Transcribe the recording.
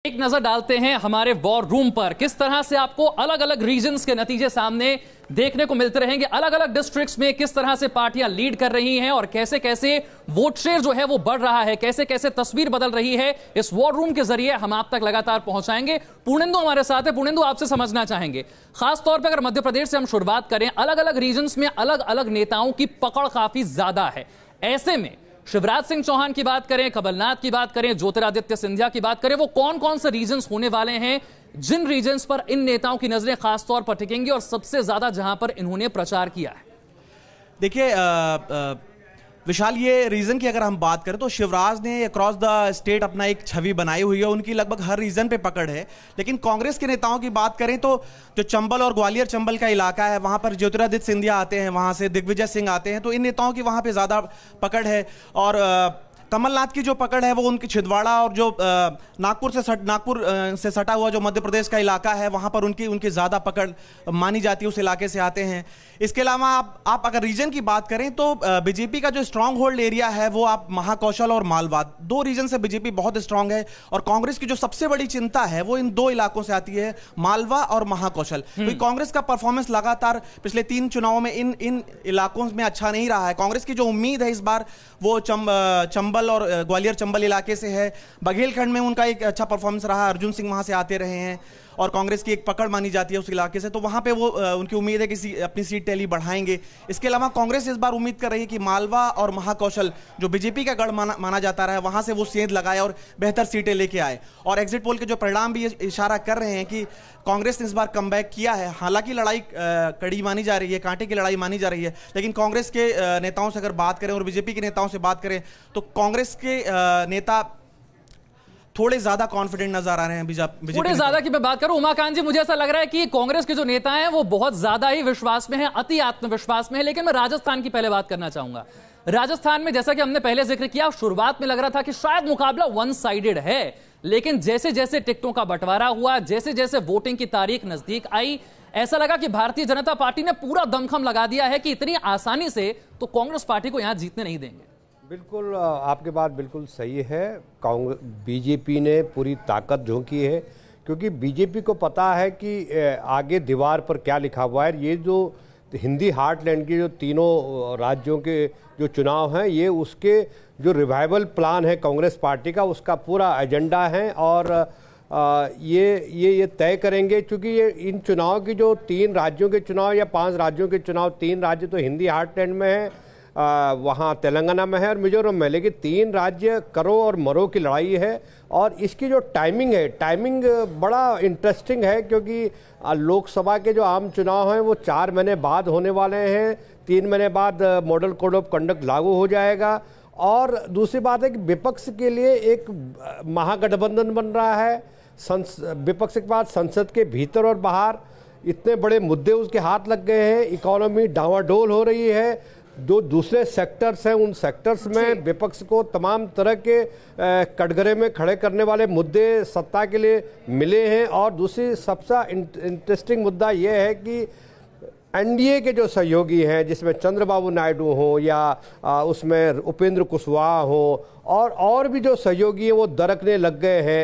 एक नजर डालते हैं हमारे वॉर रूम पर। किस तरह से आपको अलग अलग रीजन्स के नतीजे सामने देखने को मिलते रहेंगे, अलग अलग डिस्ट्रिक्ट्स में किस तरह से पार्टियां लीड कर रही हैं और कैसे कैसे वोट शेयर जो है वो बढ़ रहा है, कैसे कैसे तस्वीर बदल रही है। इस वॉर रूम के जरिए हम आप तक लगातार पहुंचाएंगे। पूर्णेंदु हमारे साथ है। पूर्णेंदु, आपसे समझना चाहेंगे, खासतौर पर अगर मध्य प्रदेश से हम शुरुआत करें, अलग अलग रीजन्स में अलग अलग नेताओं की पकड़ काफी ज्यादा है। ऐसे में शिवराज सिंह चौहान की बात करें, कमलनाथ की बात करें, ज्योतिरादित्य सिंधिया की बात करें, वो कौन कौन से रीजन्स होने वाले हैं जिन रीजन्स पर इन नेताओं की नजरें खासतौर पर टिकेंगी और सबसे ज्यादा जहां पर इन्होंने प्रचार किया है? देखिए विशाल, ये रीजन की अगर हम बात करें तो शिवराज ने अक्रॉस द स्टेट अपना एक छवि बनाई हुई है, उनकी लगभग हर रीजन पे पकड़ है। लेकिन कांग्रेस के नेताओं की बात करें तो जो चंबल और ग्वालियर चंबल का इलाका है, वहां पर ज्योतिरादित्य सिंधिया आते हैं, वहां से दिग्विजय सिंह आते हैं, तो इन नेताओं की वहां पे ज्यादा पकड़ है। और कमलनाथ की जो पकड़ है वो उनकी छिंदवाड़ा और जो नागपुर से सटा हुआ जो मध्य प्रदेश का इलाका है, वहां पर उनकी ज्यादा पकड़ मानी जाती है, उस इलाके से आते हैं। इसके अलावा आप अगर रीजन की बात करें तो बीजेपी का जो स्ट्रांग होल्ड एरिया है वो आप महाकौशल और मालवा, दो रीजन से बीजेपी बहुत स्ट्रांग है। और कांग्रेस की जो सबसे बड़ी चिंता है वो इन दो इलाकों से आती है, मालवा और महाकौशल। तो कांग्रेस का परफॉर्मेंस लगातार पिछले 3 चुनावों में इन इलाकों में अच्छा नहीं रहा है। कांग्रेस की जो उम्मीद है इस बार वो चंबल और ग्वालियर चंबल इलाके से है। बघेलखंड में उनका एक अच्छा परफॉर्मेंस रहा, अर्जुन सिंह वहां से आते रहे हैं और कांग्रेस की एक पकड़ मानी जाती है उस इलाके से, तो वहां पे वो उनकी उम्मीद है कि अपनी सीट टैली बढ़ाएंगे। इसके अलावा कांग्रेस इस बार उम्मीद कर रही है कि मालवा और महाकौशल जो बीजेपी का गढ़ माना जाता रहा है, वहां से वो सेंध लगाए और बेहतर सीटें लेके आए। और एग्जिट पोल के जो परिणाम भी इशारा कर रहे हैं कि कांग्रेस ने इस बार कमबैक किया है। हालांकि लड़ाई कड़ी मानी जा रही है, कांटे की लड़ाई मानी जा रही है, लेकिन कांग्रेस के नेताओं से अगर बात करें और बीजेपी के नेताओं से बात करें तो कांग्रेस के नेता थोड़े ज्यादा कॉन्फिडेंट नजर आ रहे हैं। बीजेपी थोड़े ज्यादा की मैं बात करूं, उमाकांत जी, मुझे ऐसा लग रहा है कि कांग्रेस के जो नेता हैं वो बहुत ज्यादा ही विश्वास में हैं, अति आत्मविश्वास में है। लेकिन मैं राजस्थान की पहले बात करना चाहूंगा। राजस्थान में जैसा कि हमने पहले जिक्र किया, शुरुआत में लग रहा था कि शायद मुकाबला वन साइडेड है, लेकिन जैसे जैसे टिकटों का बंटवारा हुआ, जैसे जैसे वोटिंग की तारीख नजदीक आई, ऐसा लगा कि भारतीय जनता पार्टी ने पूरा दमखम लगा दिया है कि इतनी आसानी से तो कांग्रेस पार्टी को यहां जीतने नहीं देंगे। बिल्कुल, आपकी बात बिल्कुल सही है। बीजेपी ने पूरी ताकत झोंकी है, क्योंकि बीजेपी को पता है कि आगे दीवार पर क्या लिखा हुआ है। ये जो हिंदी हार्टलैंड के जो तीनों राज्यों के जो चुनाव हैं, ये उसके जो रिवाइवल प्लान है कांग्रेस पार्टी का, उसका पूरा एजेंडा है। और ये तय करेंगे, क्योंकि ये इन चुनाव की जो 3 राज्यों के चुनाव या 5 राज्यों के चुनाव, 3 राज्य तो हिंदी हार्टलैंड में है, वहाँ तेलंगाना में है और मिजोरम में, लेकिन 3 राज्य करो और मरो की लड़ाई है। और इसकी जो टाइमिंग है, टाइमिंग बड़ा इंटरेस्टिंग है, क्योंकि लोकसभा के जो आम चुनाव हैं वो 4 महीने बाद होने वाले हैं। 3 महीने बाद मॉडल कोड ऑफ कंडक्ट लागू हो जाएगा। और दूसरी बात है कि विपक्ष के लिए एक महागठबंधन बन रहा है। विपक्ष के बाद संसद के भीतर और बाहर इतने बड़े मुद्दे उसके हाथ लग गए हैं। इकोनॉमी डावाडोल हो रही है। जो दूसरे सेक्टर्स हैं, उन सेक्टर्स में विपक्ष को तमाम तरह के कटघरे में खड़े करने वाले मुद्दे सत्ता के लिए मिले हैं। और दूसरी सबसे इंटरेस्टिंग मुद्दा यह है कि एनडीए के जो सहयोगी हैं, जिसमें चंद्रबाबू नायडू हो या उसमें उपेंद्र कुशवाहा हो और भी जो सहयोगी हैं, वो दरकने लग गए हैं।